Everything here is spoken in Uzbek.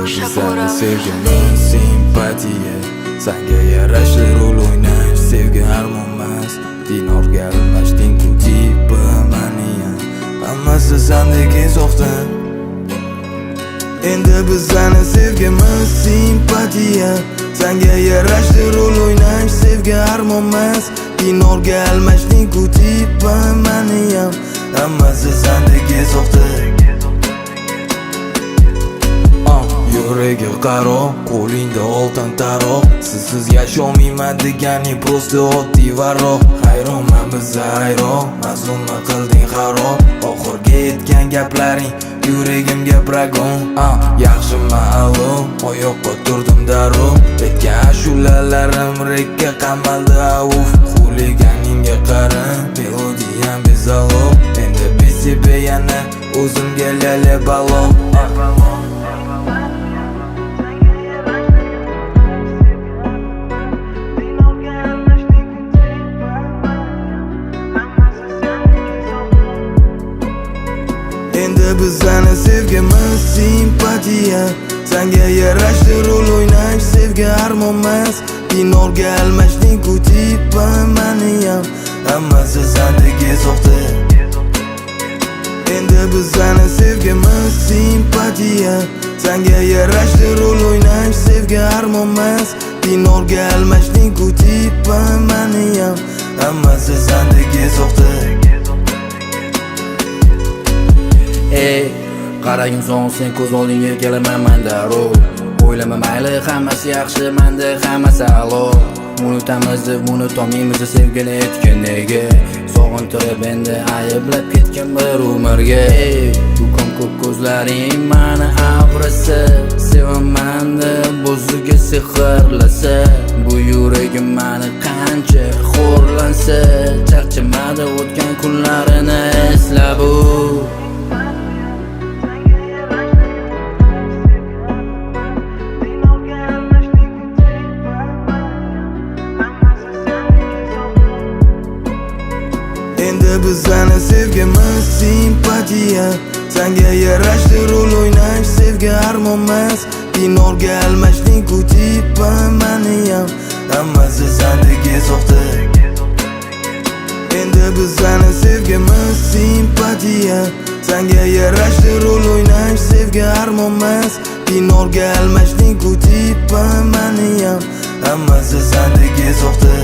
Seni sevgimiz simpatiya, senga yarashli rol o'ynash sevgi armonmas. Dinorga almashding-ku tipi maniyam, hammasi sendek soxta. Endi bizani sevgimiz simpatiya, senga yarashli rol o'ynash sevgi armonmas. Dinorga almashding-ku tipi maniyam, hammasi sendek soxta. Yuragi qaro, qo'lingda oltin taroq. Sizsiz yasholmayman deganing prosta oddiy varroq. Hayronman biza hayron, mazlumni qilding xarob. Oxirga yetgan gaplaring yuragimga pragon. Yaxshimi alo, oyoqqa turdim darrov. Aytgan ashulalarim rekka qamaldi avuf. Xuliganingga qara, melodiyam bezalo. Endi besibe yana o'zimga lala balo. Endi bizani sevgimiz simpatiya, senga yarashli rol o'ynash sevgi armonmas. Dinorga almashding-ku tipi maniyam, hammasi sendek soxta. Endi bizani sevgimiz simpatiya, senga yarashli rol o'ynash sevgi armonmas. Dinorga almashding-ku tipi maniyam, hammasi sendek soxta. Ey, qaragin so'ng sen ko'z oldingga kelaman men darrov. O'ylama mayli, hammasi yaxshi, menda hammasi a'lo. Unutamiz deb unutolmaymiz sevgini aytgan nega. Sog'intirib endi ayblab ketgan bir umrga. Ey, bu ko'k ko'zlaring mani avrasa, sevaman deb o'ziga sehrlasa. Bu yuragim mani qancha xo'rlansa, charchamadi o'tgan kunlarini eslab u. Endi bizani sevgimiz simpatiya, senga yarashli rol o'ynash sevgi armonmas. Dinorga almashding-ku tipi maniyam, hammasi sendek soxta. Endi bizani sevgimiz simpatiya, senga yarashli rol o'ynash sevgi armonmas. Dinorga almashding-ku tipi maniyam, hammasi sendek soxta.